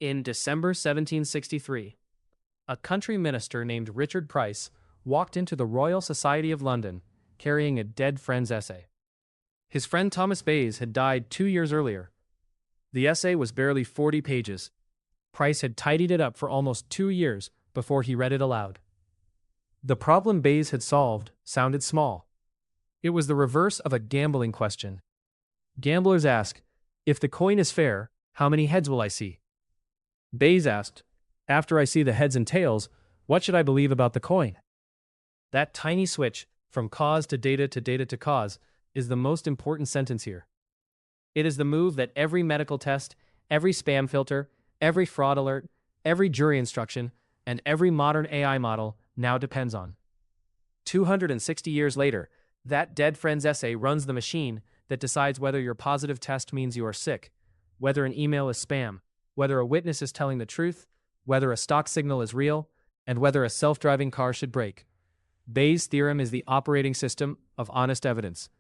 In December 1763, a country minister named Richard Price walked into the Royal Society of London carrying a dead friend's essay. His friend Thomas Bayes had died 2 years earlier. The essay was barely 40 pages. Price had tidied it up for almost 2 years before he read it aloud. The problem Bayes had solved sounded small. It was the reverse of a gambling question. Gamblers ask, if the coin is fair, how many heads will I see? Bayes asked, after I see the heads and tails, what should I believe about the coin? That tiny switch from cause to data to data to cause is the most important sentence here. It is the move that every medical test, every spam filter, every fraud alert, every jury instruction, and every modern AI model now depends on. 260 years later, that dead friend's essay runs the machine that decides whether your positive test means you are sick, whether an email is spam, whether a witness is telling the truth, whether a stock signal is real, and whether a self-driving car should brake. Bayes' theorem is the operating system of honest evidence.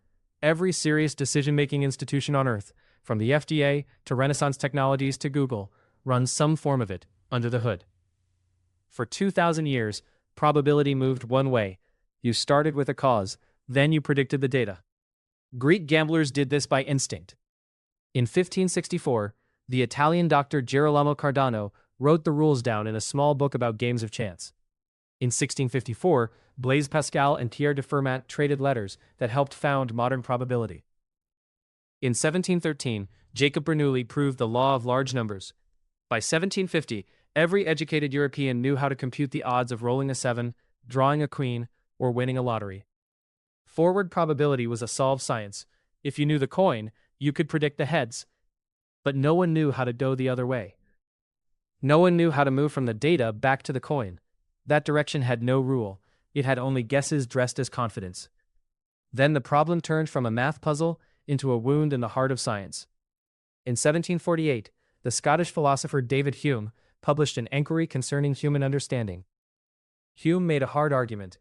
Every serious decision-making institution on Earth, from the FDA to Renaissance Technologies to Google, runs some form of it under the hood. For 2,000 years, probability moved one way. You started with a cause, then you predicted the data. Greek gamblers did this by instinct. In 1564, the Italian doctor Girolamo Cardano wrote the rules down in a small book about games of chance. In 1654, Blaise Pascal and Pierre de Fermat traded letters that helped found modern probability. In 1713, Jacob Bernoulli proved the law of large numbers. By 1750, every educated European knew how to compute the odds of rolling a 7, drawing a queen, or winning a lottery. Forward probability was a solved science. If you knew the coin, you could predict the heads. But no one knew how to go the other way. No one knew how to move from the data back to the coin. That direction had no rule. It had only guesses dressed as confidence. Then the problem turned from a math puzzle into a wound in the heart of science. In 1748, the Scottish philosopher David Hume published an enquiry concerning human understanding. Hume made a hard argument.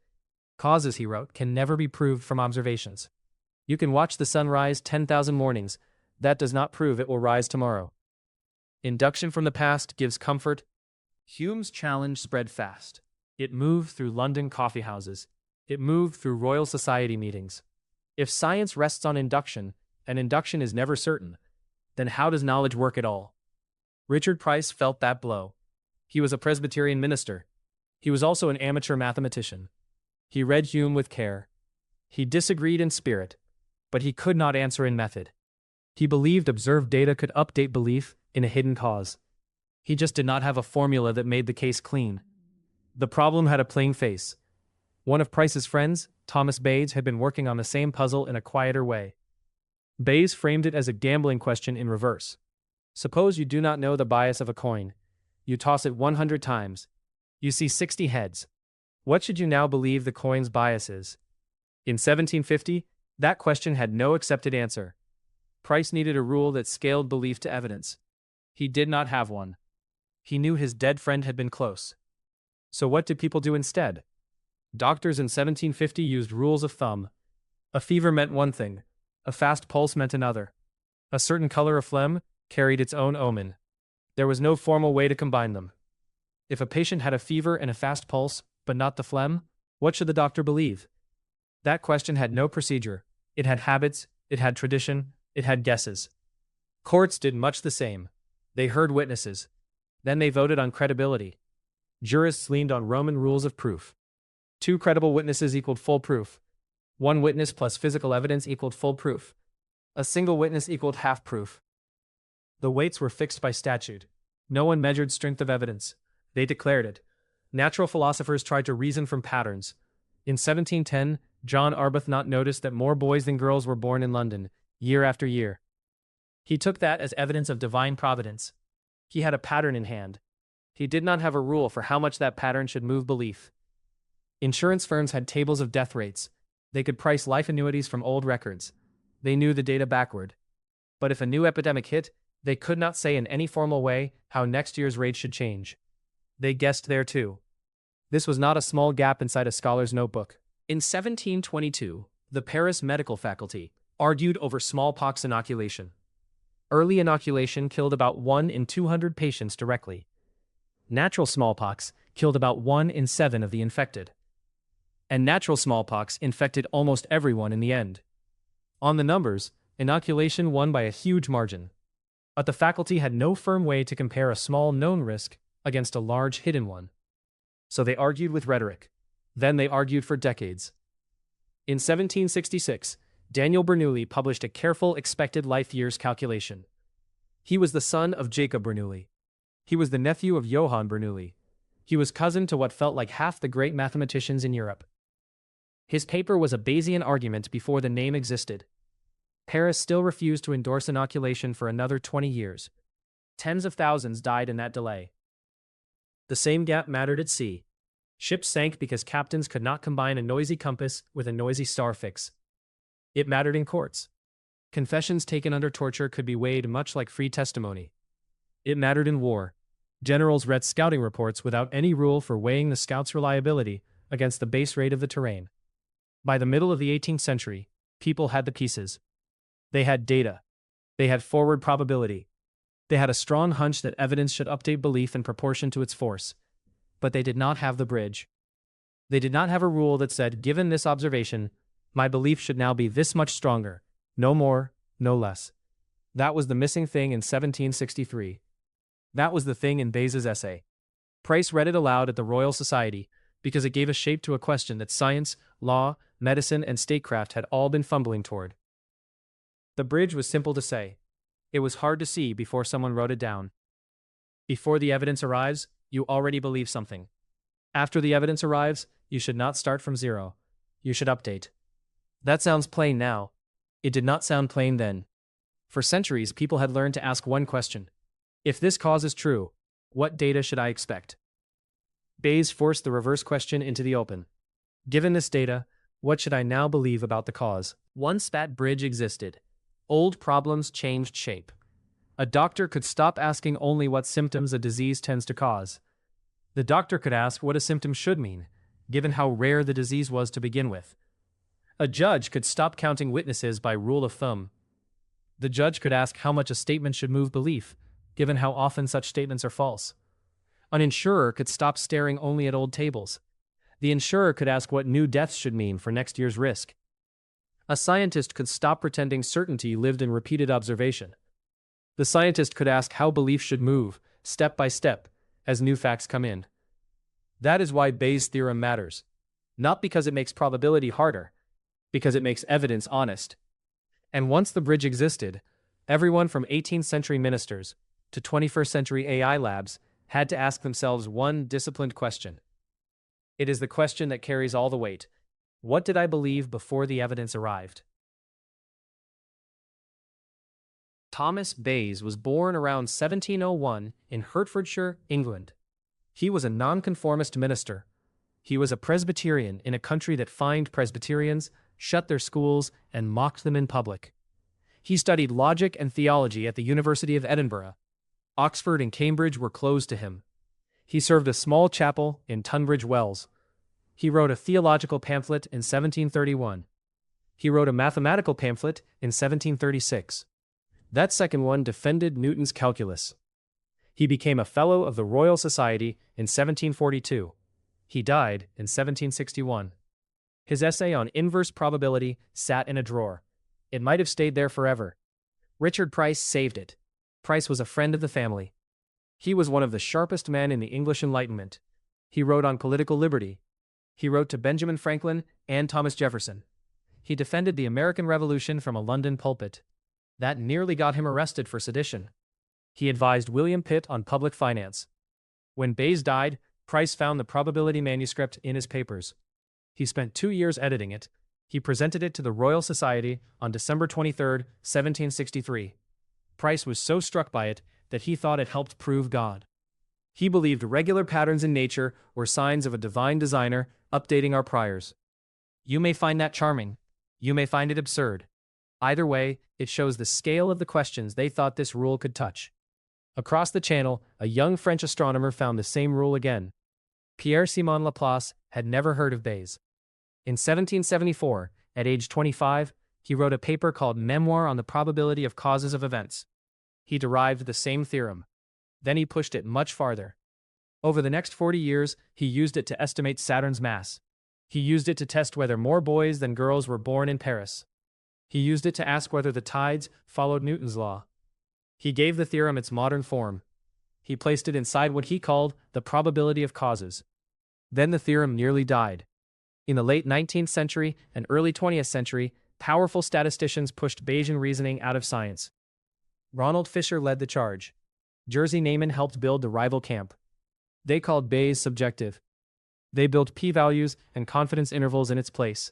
Causes, he wrote, can never be proved from observations. You can watch the sun rise 10,000 mornings. That does not prove it will rise tomorrow. Induction from the past gives comfort. Hume's challenge spread fast. It moved through London coffeehouses. It moved through Royal Society meetings. If science rests on induction, and induction is never certain, then how does knowledge work at all? Richard Price felt that blow. He was a Presbyterian minister. He was also an amateur mathematician. He read Hume with care. He disagreed in spirit, but he could not answer in method. He believed observed data could update belief in a hidden cause. He just did not have a formula that made the case clean. The problem had a plain face. One of Price's friends, Thomas Bayes, had been working on the same puzzle in a quieter way. Bayes framed it as a gambling question in reverse. Suppose you do not know the bias of a coin. You toss it 100 times. You see 60 heads. What should you now believe the coin's bias is? In 1750, that question had no accepted answer. Price needed a rule that scaled belief to evidence. He did not have one. He knew his dead friend had been close. So what did people do instead? Doctors in 1750 used rules of thumb. A fever meant one thing. A fast pulse meant another. A certain color of phlegm carried its own omen. There was no formal way to combine them. If a patient had a fever and a fast pulse, but not the phlegm, what should the doctor believe? That question had no procedure. It had habits, it had tradition, it had guesses. Courts did much the same. They heard witnesses. Then they voted on credibility. Jurists leaned on Roman rules of proof. 2 credible witnesses equaled full proof. 1 witness plus physical evidence equaled full proof. A single witness equaled half proof. The weights were fixed by statute. No one measured strength of evidence. They declared it. Natural philosophers tried to reason from patterns. In 1710, John Arbuthnot noticed that more boys than girls were born in London, year after year. He took that as evidence of divine providence. He had a pattern in hand. He did not have a rule for how much that pattern should move belief. Insurance firms had tables of death rates. They could price life annuities from old records. They knew the data backward. But if a new epidemic hit, they could not say in any formal way how next year's rates should change. They guessed there too. This was not a small gap inside a scholar's notebook. In 1722, the Paris medical faculty argued over smallpox inoculation. Early inoculation killed about 1 in 200 patients directly. Natural smallpox killed about 1 in 7 of the infected. And natural smallpox infected almost everyone in the end. On the numbers, inoculation won by a huge margin. But the faculty had no firm way to compare a small known risk against a large hidden one. So they argued with rhetoric. Then they argued for decades. In 1766, Daniel Bernoulli published a careful expected life years calculation. He was the son of Jacob Bernoulli. He was the nephew of Johann Bernoulli. He was cousin to what felt like half the great mathematicians in Europe. His paper was a Bayesian argument before the name existed. Paris still refused to endorse inoculation for another 20 years. Tens of thousands died in that delay. The same gap mattered at sea. Ships sank because captains could not combine a noisy compass with a noisy star fix. It mattered in courts. Confessions taken under torture could be weighed much like free testimony. It mattered in war. Generals read scouting reports without any rule for weighing the scout's reliability against the base rate of the terrain. By the middle of the 18th century, people had the pieces. They had data. They had forward probability. They had a strong hunch that evidence should update belief in proportion to its force. But they did not have the bridge. They did not have a rule that said, given this observation, my belief should now be this much stronger, no more, no less. That was the missing thing in 1763. That was the thing in Bayes' essay. Price read it aloud at the Royal Society because it gave a shape to a question that science, law, medicine, and statecraft had all been fumbling toward. The bridge was simple to say. It was hard to see before someone wrote it down. Before the evidence arrives, you already believe something. After the evidence arrives, you should not start from zero. You should update. That sounds plain now. It did not sound plain then. For centuries, people had learned to ask one question. If this cause is true, what data should I expect? Bayes forced the reverse question into the open. Given this data, what should I now believe about the cause? Once that bridge existed, old problems changed shape. A doctor could stop asking only what symptoms a disease tends to cause. The doctor could ask what a symptom should mean, given how rare the disease was to begin with. A judge could stop counting witnesses by rule of thumb. The judge could ask how much a statement should move belief, given how often such statements are false. An insurer could stop staring only at old tables. The insurer could ask what new deaths should mean for next year's risk. A scientist could stop pretending certainty lived in repeated observation. The scientist could ask how belief should move, step by step, as new facts come in. That is why Bayes' theorem matters. Not because it makes probability harder, because it makes evidence honest. And once the bridge existed, everyone from 18th century ministers to 21st century AI labs had to ask themselves one disciplined question. It is the question that carries all the weight. What did I believe before the evidence arrived? Thomas Bayes was born around 1701 in Hertfordshire, England. He was a nonconformist minister. He was a Presbyterian in a country that fined Presbyterians, shut their schools, and mocked them in public. He studied logic and theology at the University of Edinburgh. Oxford and Cambridge were closed to him. He served a small chapel in Tunbridge Wells. He wrote a theological pamphlet in 1731. He wrote a mathematical pamphlet in 1736. That second one defended Newton's calculus. He became a Fellow of the Royal Society in 1742. He died in 1761. His essay on inverse probability sat in a drawer. It might have stayed there forever. Richard Price saved it. Price was a friend of the family. He was one of the sharpest men in the English Enlightenment. He wrote on political liberty. He wrote to Benjamin Franklin and Thomas Jefferson. He defended the American Revolution from a London pulpit. That nearly got him arrested for sedition. He advised William Pitt on public finance. When Bayes died, Price found the probability manuscript in his papers. He spent 2 years editing it. He presented it to the Royal Society on December 23, 1763. Price was so struck by it that he thought it helped prove God. He believed regular patterns in nature were signs of a divine designer updating our priors. You may find that charming. You may find it absurd. Either way, it shows the scale of the questions they thought this rule could touch. Across the channel, a young French astronomer found the same rule again. Pierre-Simon Laplace had never heard of Bayes. In 1774, at age 25, he wrote a paper called Memoir on the Probability of Causes of Events. He derived the same theorem. Then he pushed it much farther. Over the next 40 years, he used it to estimate Saturn's mass. He used it to test whether more boys than girls were born in Paris. He used it to ask whether the tides followed Newton's law. He gave the theorem its modern form. He placed it inside what he called the probability of causes. Then the theorem nearly died. In the late 19th century and early 20th century, powerful statisticians pushed Bayesian reasoning out of science. Ronald Fisher led the charge. Jerzy Neyman helped build the rival camp. They called Bayes subjective. They built p-values and confidence intervals in its place.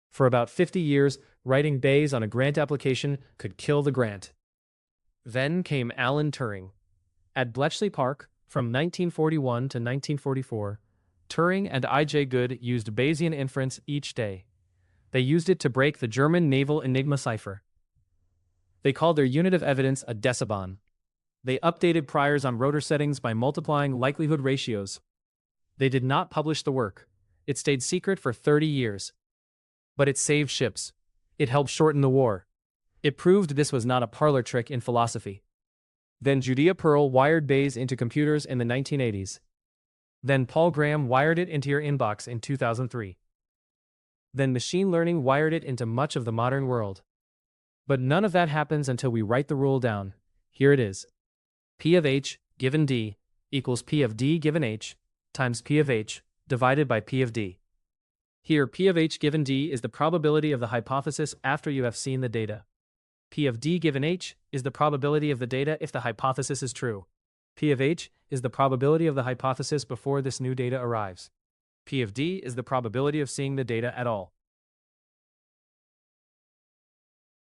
For about 50 years, writing Bayes on a grant application could kill the grant. Then came Alan Turing. At Bletchley Park, from 1941 to 1944, Turing and I.J. Good used Bayesian inference each day. They used it to break the German naval Enigma cipher. They called their unit of evidence a decibon. They updated priors on rotor settings by multiplying likelihood ratios. They did not publish the work. It stayed secret for 30 years. But it saved ships. It helped shorten the war. It proved this was not a parlor trick in philosophy. Then Judea Pearl wired Bayes into computers in the 1980s. Then Paul Graham wired it into your inbox in 2003. Then machine learning wired it into much of the modern world. But none of that happens until we write the rule down. Here it is. P of h given d equals P of d given h times P of h divided by P of d. Here, P of h given d is the probability of the hypothesis after you have seen the data. P of d given h is the probability of the data if the hypothesis is true. P of h is the probability of the hypothesis before this new data arrives. P of d is the probability of seeing the data at all.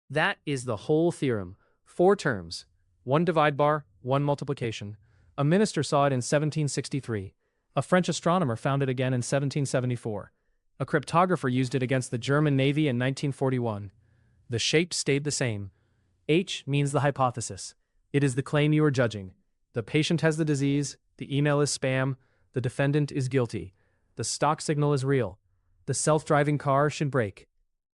That is the whole theorem. 4 terms. 1 divide bar, 1 multiplication. A minister saw it in 1763. A French astronomer found it again in 1774. A cryptographer used it against the German Navy in 1941. The shape stayed the same. H means the hypothesis. It is the claim you are judging. The patient has the disease, the email is spam, the defendant is guilty. The stock signal is real. The self-driving car should brake.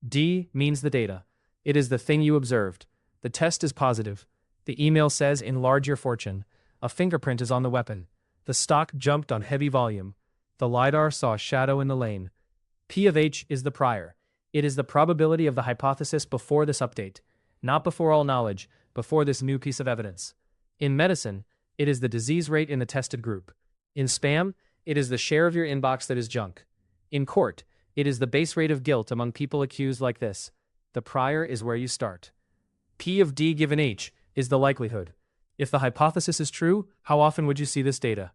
D means the data. It is the thing you observed. The test is positive. The email says enlarge your fortune. A fingerprint is on the weapon. The stock jumped on heavy volume. The LiDAR saw a shadow in the lane. P of h is the prior. It is the probability of the hypothesis before this update. Not before all knowledge, before this new piece of evidence. In medicine, it is the disease rate in the tested group. In spam, it is the share of your inbox that is junk. In court, it is the base rate of guilt among people accused like this. The prior is where you start. P of d given h is the likelihood. If the hypothesis is true, how often would you see this data?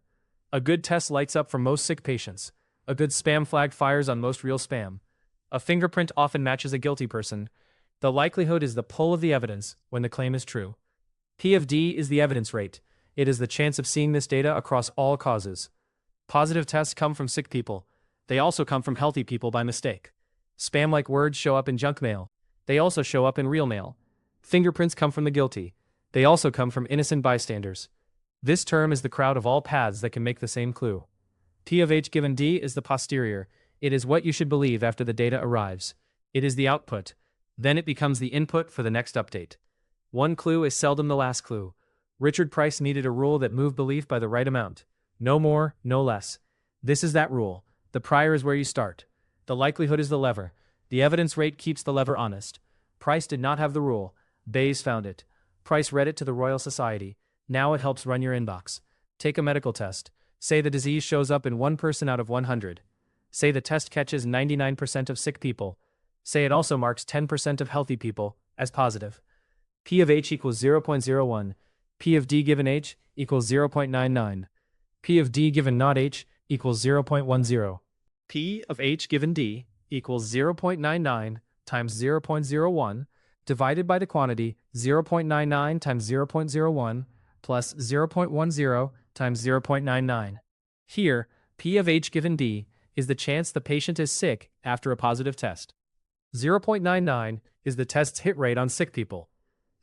A good test lights up for most sick patients. A good spam flag fires on most real spam. A fingerprint often matches a guilty person. The likelihood is the pull of the evidence when the claim is true. P of d is the evidence rate. It is the chance of seeing this data across all causes. Positive tests come from sick people. They also come from healthy people by mistake. Spam-like words show up in junk mail. They also show up in real mail. Fingerprints come from the guilty. They also come from innocent bystanders. This term is the crowd of all paths that can make the same clue. P of h given d is the posterior. It is what you should believe after the data arrives. It is the output. Then it becomes the input for the next update. One clue is seldom the last clue. Richard Price needed a rule that moved belief by the right amount. No more, no less. This is that rule. The prior is where you start. The likelihood is the lever. The evidence rate keeps the lever honest. Price did not have the rule. Bayes found it. Price read it to the Royal Society. Now it helps run your inbox. Take a medical test. Say the disease shows up in 1 person out of 100. Say the test catches 99% of sick people. Say it also marks 10% of healthy people as positive. P of h equals 0.01. P of d given h equals 0.99. P of d given not h equals 0.10. P of h given d equals 0.99 times 0.01 divided by the quantity 0.99 times 0.01 plus 0.10 times 0.99. Here, P of h given d is the chance the patient is sick after a positive test. 0.99 is the test's hit rate on sick people.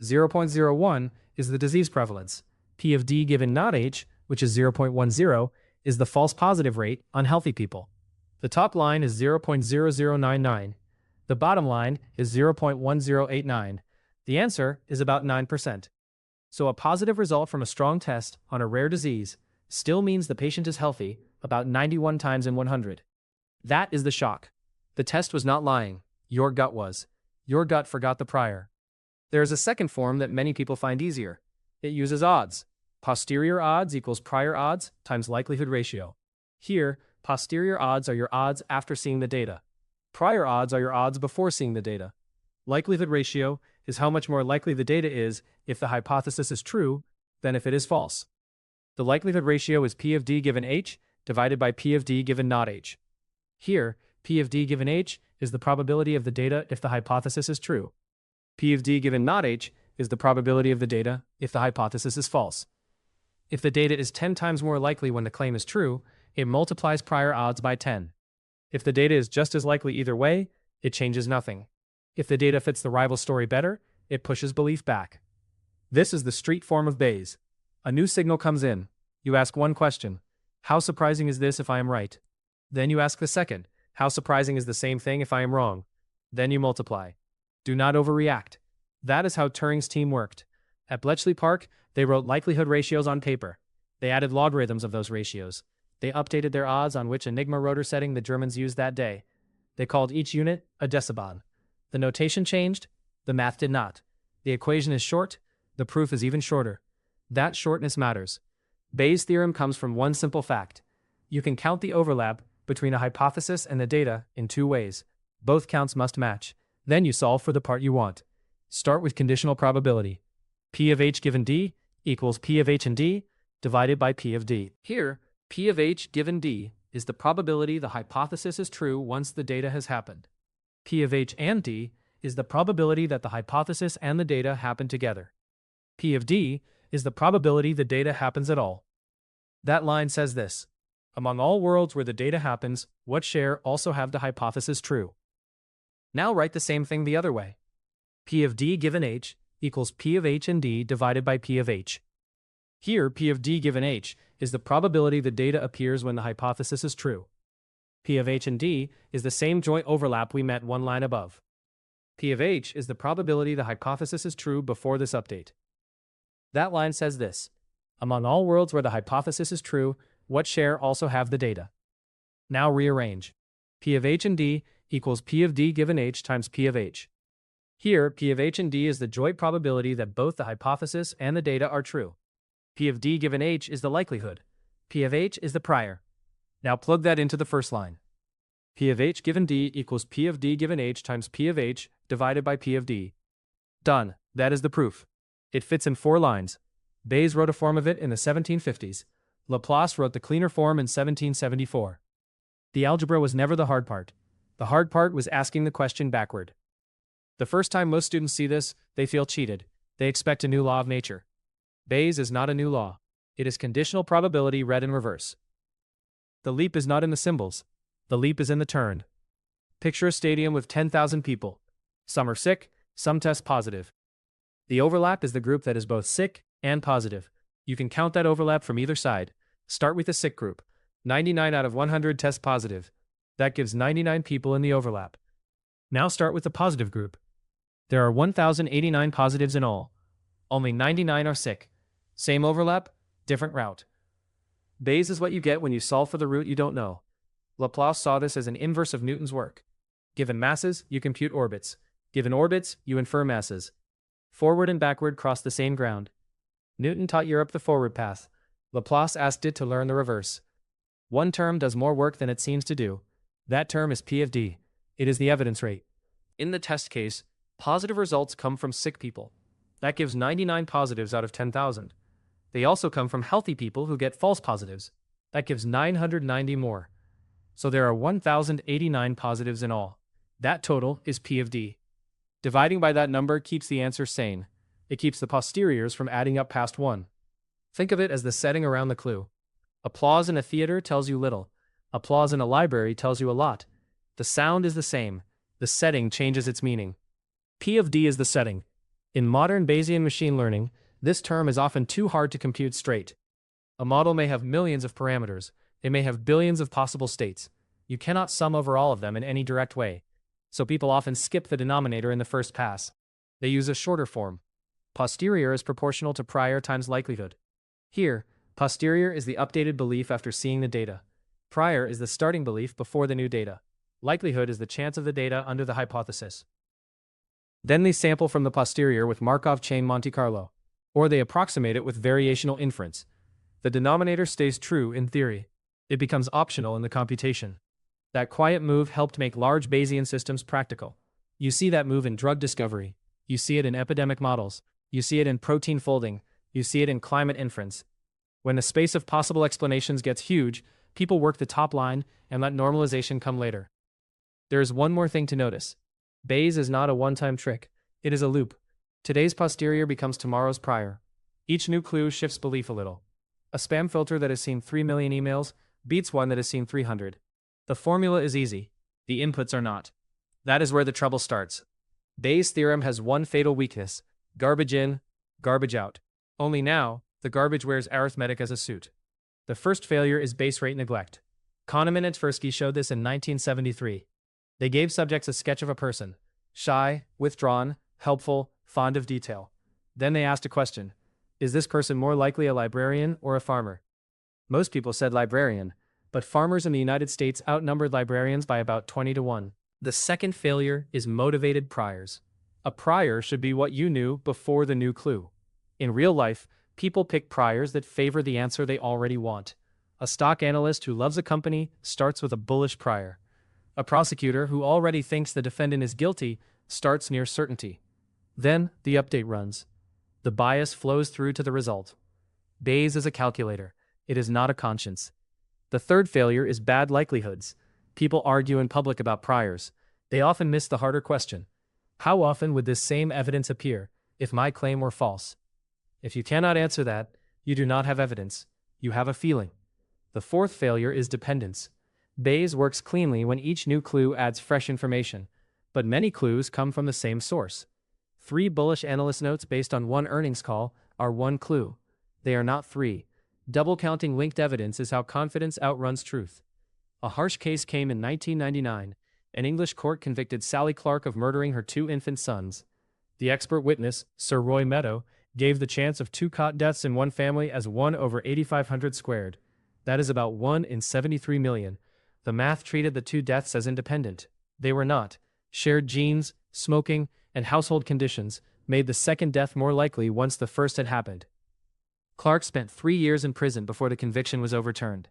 0.01 is the disease prevalence. P of d given not h, which is 0.10, is the false positive rate on healthy people. The top line is 0.0099. The bottom line is 0.1089. The answer is about 9%. So a positive result from a strong test on a rare disease still means the patient is healthy about 91 times in 100. That is the shock. The test was not lying. Your gut was. Your gut forgot the prior. There is a second form that many people find easier. It uses odds. Posterior odds equals prior odds times likelihood ratio. Here, posterior odds are your odds after seeing the data. Prior odds are your odds before seeing the data. Likelihood ratio is how much more likely the data is if the hypothesis is true than if it is false. The likelihood ratio is P of D given H divided by P of D given not H. Here, P of D given H is the probability of the data if the hypothesis is true. P of D given not H is the probability of the data if the hypothesis is false. If the data is 10 times more likely when the claim is true, it multiplies prior odds by 10. If the data is just as likely either way, it changes nothing. If the data fits the rival story better, it pushes belief back. This is the street form of Bayes. A new signal comes in. You ask one question. How surprising is this if I am right? Then you ask the second. How surprising is the same thing if I am wrong? Then you multiply. Do not overreact. That is how Turing's team worked. At Bletchley Park, they wrote likelihood ratios on paper. They added logarithms of those ratios. They updated their odds on which Enigma rotor setting the Germans used that day. They called each unit a decibon. The notation changed, the math did not. The equation is short, the proof is even shorter. That shortness matters. Bayes' theorem comes from one simple fact. You can count the overlap between a hypothesis and the data in two ways. Both counts must match. Then you solve for the part you want. Start with conditional probability. P of H given D equals P of H and D divided by P of D. Here, P of H given D is the probability the hypothesis is true once the data has happened. P of H and D is the probability that the hypothesis and the data happen together. P of D is the probability the data happens at all. That line says this. Among all worlds where the data happens, what share also have the hypothesis true? Now write the same thing the other way. P of D given H equals P of H and D divided by P of H. Here, P of D given H is the probability the data appears when the hypothesis is true. P of H and D is the same joint overlap we met one line above. P of H is the probability the hypothesis is true before this update. That line says this. Among all worlds where the hypothesis is true, what share also have the data? Now rearrange. P of H and D equals P of D given H times P of H. Here, P of H and D is the joint probability that both the hypothesis and the data are true. P of D given H is the likelihood. P of H is the prior. Now plug that into the first line. P of H given D equals P of D given H times P of H divided by P of D. Done. That is the proof. It fits in 4 lines. Bayes wrote a form of it in the 1750s. Laplace wrote the cleaner form in 1774. The algebra was never the hard part. The hard part was asking the question backward. The first time most students see this, they feel cheated. They expect a new law of nature. Bayes is not a new law. It is conditional probability read in reverse. The leap is not in the symbols. The leap is in the turn. Picture a stadium with 10,000 people. Some are sick, some test positive. The overlap is the group that is both sick and positive. You can count that overlap from either side. Start with the sick group. 99 out of 100 test positive. That gives 99 people in the overlap. Now start with the positive group. There are 1,089 positives in all. Only 99 are sick. Same overlap, different route. Bayes is what you get when you solve for the root you don't know. Laplace saw this as an inverse of Newton's work. Given masses, you compute orbits. Given orbits, you infer masses. Forward and backward cross the same ground. Newton taught Europe the forward path. Laplace asked it to learn the reverse. One term does more work than it seems to do. That term is P of D. It is the evidence rate. In the test case, positive results come from sick people. That gives 99 positives out of 10,000. They also come from healthy people who get false positives. That gives 990 more. So there are 1,089 positives in all. That total is P of D. Dividing by that number keeps the answer sane. It keeps the posteriors from adding up past 1. Think of it as the setting around the clue. Applause in a theater tells you little. Applause in a library tells you a lot. The sound is the same. The setting changes its meaning. P of D is the setting. In modern Bayesian machine learning, this term is often too hard to compute straight. A model may have millions of parameters. It may have billions of possible states. You cannot sum over all of them in any direct way. So people often skip the denominator in the first pass. They use a shorter form. Posterior is proportional to prior times likelihood. Here, posterior is the updated belief after seeing the data. Prior is the starting belief before the new data. Likelihood is the chance of the data under the hypothesis. Then they sample from the posterior with Markov chain Monte Carlo, or they approximate it with variational inference. The denominator stays true in theory. It becomes optional in the computation. That quiet move helped make large Bayesian systems practical. You see that move in drug discovery. You see it in epidemic models. You see it in protein folding. You see it in climate inference. When the space of possible explanations gets huge, people work the top line and let normalization come later. There is one more thing to notice. Bayes is not a one-time trick. It is a loop. Today's posterior becomes tomorrow's prior. Each new clue shifts belief a little. A spam filter that has seen 3 million emails beats one that has seen 300. The formula is easy. The inputs are not. That is where the trouble starts. Bayes' theorem has one fatal weakness: garbage in, garbage out. Only now, the garbage wears arithmetic as a suit. The first failure is base rate neglect. Kahneman and Tversky showed this in 1973. They gave subjects a sketch of a person: shy, withdrawn, helpful, fond of detail. Then they asked a question: is this person more likely a librarian or a farmer? Most people said librarian, but farmers in the United States outnumbered librarians by about 20 to 1. The second failure is motivated priors. A prior should be what you knew before the new clue. In real life, people pick priors that favor the answer they already want. A stock analyst who loves a company starts with a bullish prior. A prosecutor who already thinks the defendant is guilty starts near certainty. Then, the update runs. The bias flows through to the result. Bayes is a calculator. It is not a conscience. The third failure is bad likelihoods. People argue in public about priors. They often miss the harder question: how often would this same evidence appear if my claim were false? If you cannot answer that, you do not have evidence. You have a feeling. The fourth failure is dependence. Bayes works cleanly when each new clue adds fresh information, but many clues come from the same source. 3 bullish analyst notes based on one earnings call are one clue. They are not 3. Double counting linked evidence is how confidence outruns truth. A harsh case came in 1999. An English court convicted Sally Clark of murdering her 2 infant sons. The expert witness, Sir Roy Meadow, gave the chance of 2 cot deaths in one family as 1 over 8,500 squared. That is about 1 in 73 million. The math treated the 2 deaths as independent. They were not. Shared genes, smoking, and household conditions made the second death more likely once the first had happened. Clark spent 3 years in prison before the conviction was overturned.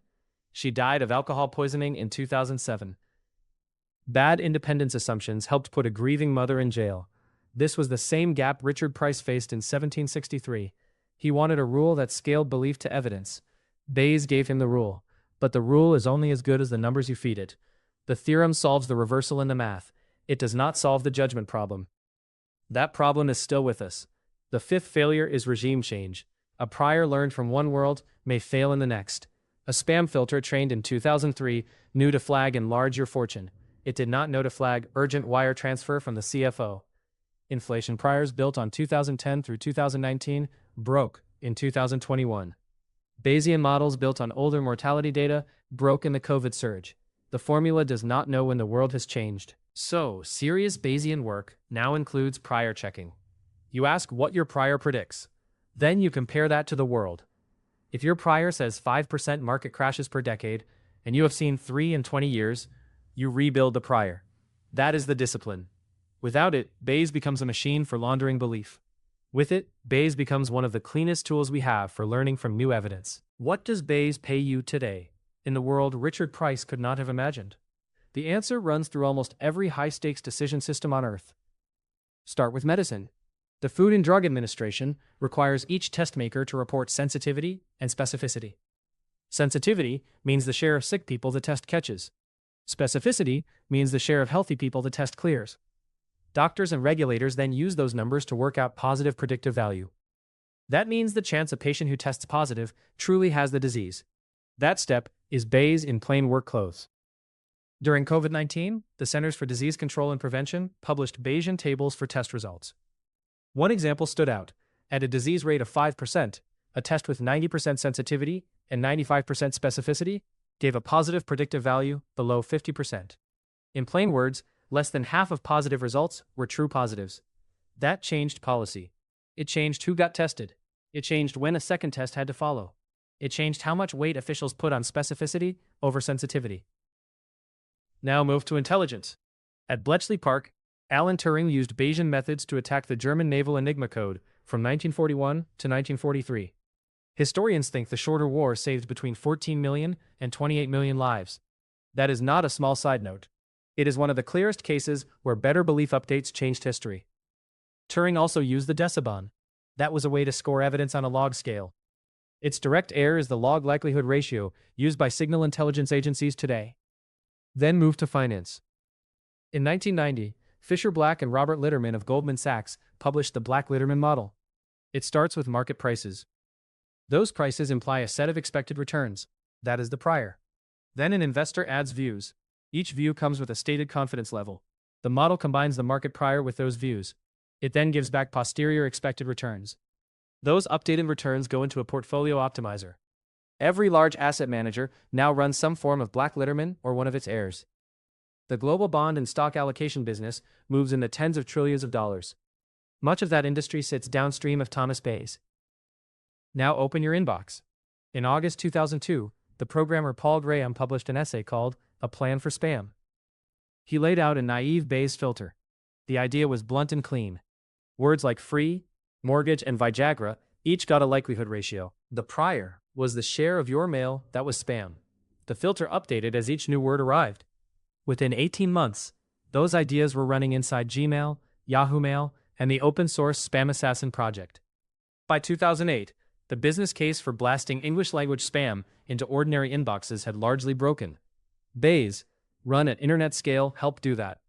She died of alcohol poisoning in 2007. Bad independence assumptions helped put a grieving mother in jail. This was the same gap Richard Price faced in 1763. He wanted a rule that scaled belief to evidence. Bayes gave him the rule, but the rule is only as good as the numbers you feed it. The theorem solves the reversal in the math. It does not solve the judgment problem. That problem is still with us. The fifth failure is regime change. A prior learned from one world may fail in the next. A spam filter trained in 2003 knew to flag enlarge your fortune. It did not know to flag urgent wire transfer from the CFO. Inflation priors built on 2010 through 2019 broke in 2021. Bayesian models built on older mortality data broke in the COVID surge. The formula does not know when the world has changed. So, serious Bayesian work now includes prior checking. You ask what your prior predicts. Then you compare that to the world. If your prior says 5% market crashes per decade, and you have seen 3 in 20 years, you rebuild the prior. That is the discipline. Without it, Bayes becomes a machine for laundering belief. With it, Bayes becomes one of the cleanest tools we have for learning from new evidence. What does Bayes pay you today, in the world Richard Price could not have imagined? The answer runs through almost every high-stakes decision system on Earth. Start with medicine. The Food and Drug Administration requires each test maker to report sensitivity and specificity. Sensitivity means the share of sick people the test catches. Specificity means the share of healthy people the test clears. Doctors and regulators then use those numbers to work out positive predictive value. That means the chance a patient who tests positive truly has the disease. That step is Bayes in plain work clothes. During COVID-19, the Centers for Disease Control and Prevention published Bayesian tables for test results. One example stood out. At a disease rate of 5%, a test with 90% sensitivity and 95% specificity gave a positive predictive value below 50%. In plain words, less than half of positive results were true positives. That changed policy. It changed who got tested. It changed when a second test had to follow. It changed how much weight officials put on specificity over sensitivity. Now move to intelligence. At Bletchley Park, Alan Turing used Bayesian methods to attack the German naval Enigma code from 1941 to 1943. Historians think the shorter war saved between 14 million and 28 million lives. That is not a small side note. It is one of the clearest cases where better belief updates changed history. Turing also used the decibon. That was a way to score evidence on a log scale. Its direct error is the log likelihood ratio used by signal intelligence agencies today. Then move to finance. In 1990, Fisher Black and Robert Litterman of Goldman Sachs published the Black-Litterman model. It starts with market prices. Those prices imply a set of expected returns. That is the prior. Then an investor adds views. Each view comes with a stated confidence level. The model combines the market prior with those views. It then gives back posterior expected returns. Those updated returns go into a portfolio optimizer. Every large asset manager now runs some form of Black-Litterman or one of its heirs. The global bond and stock allocation business moves in the tens of trillions of dollars. Much of that industry sits downstream of Thomas Bayes. Now open your inbox. In August 2002, the programmer Paul Graham published an essay called A Plan for Spam. He laid out a naive Bayes filter. The idea was blunt and clean. Words like free, mortgage, and Viagra each got a likelihood ratio. The prior was the share of your mail that was spam. The filter updated as each new word arrived. Within 18 months, those ideas were running inside Gmail, Yahoo Mail, and the open-source Spam Assassin project. By 2008, the business case for blasting English-language spam into ordinary inboxes had largely broken. Bayes, run at internet scale, helped do that.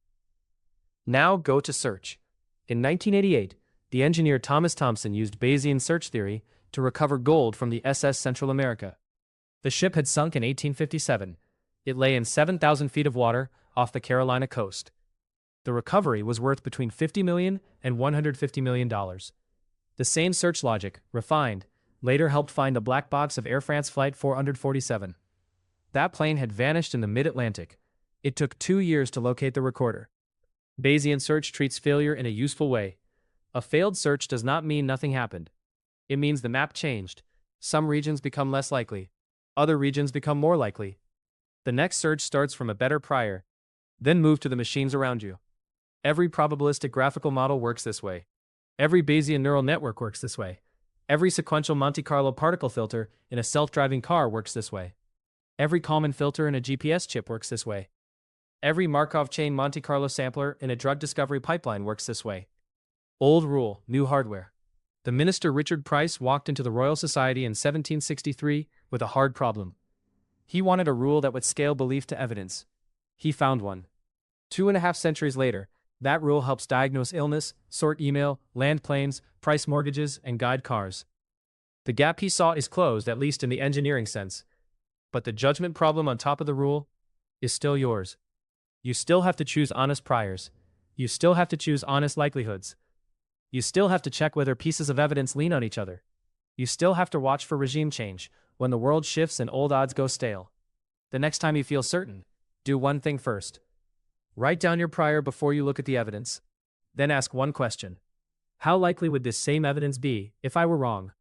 Now go to search. In 1988, the engineer Thomas Thomson used Bayesian search theory to recover gold from the SS Central America. The ship had sunk in 1857. It lay in 7,000 feet of water off the Carolina coast. The recovery was worth between $50 million and $150 million. The same search logic, refined, later helped find the black box of Air France Flight 447. That plane had vanished in the mid-Atlantic. It took 2 years to locate the recorder. Bayesian search treats failure in a useful way. A failed search does not mean nothing happened. It means the map changed. Some regions become less likely. Other regions become more likely. The next search starts from a better prior. Then move to the machines around you. Every probabilistic graphical model works this way. Every Bayesian neural network works this way. Every sequential Monte Carlo particle filter in a self-driving car works this way. Every Kalman filter in a GPS chip works this way. Every Markov chain Monte Carlo sampler in a drug discovery pipeline works this way. Old rule, new hardware. The minister Richard Price walked into the Royal Society in 1763 with a hard problem. He wanted a rule that would scale belief to evidence. He found one. 2.5 centuries later, that rule helps diagnose illness, sort email, land planes, price mortgages, and guide cars. The gap he saw is closed, at least in the engineering sense. But the judgment problem on top of the rule is still yours. You still have to choose honest priors. You still have to choose honest likelihoods. You still have to check whether pieces of evidence lean on each other. You still have to watch for regime change when the world shifts and old odds go stale. The next time you feel certain, do one thing first. Write down your prior before you look at the evidence. Then ask one question. How likely would this same evidence be if I were wrong?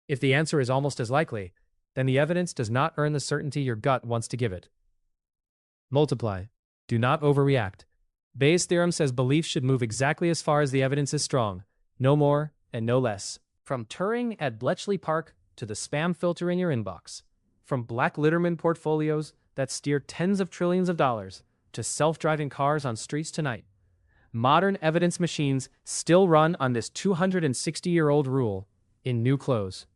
If the answer is almost as likely, then the evidence does not earn the certainty your gut wants to give it. Multiply. Do not overreact. Bayes' theorem says belief should move exactly as far as the evidence is strong, no more and no less. From Turing at Bletchley Park to the spam filter in your inbox. From Black-Litterman portfolios that steer tens of trillions of dollars to self-driving cars on streets tonight. Modern evidence machines still run on this 260-year-old rule in new clothes.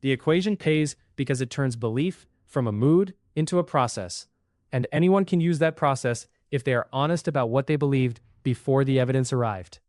The equation pays because it turns belief from a mood into a process, and anyone can use that process if they are honest about what they believed before the evidence arrived.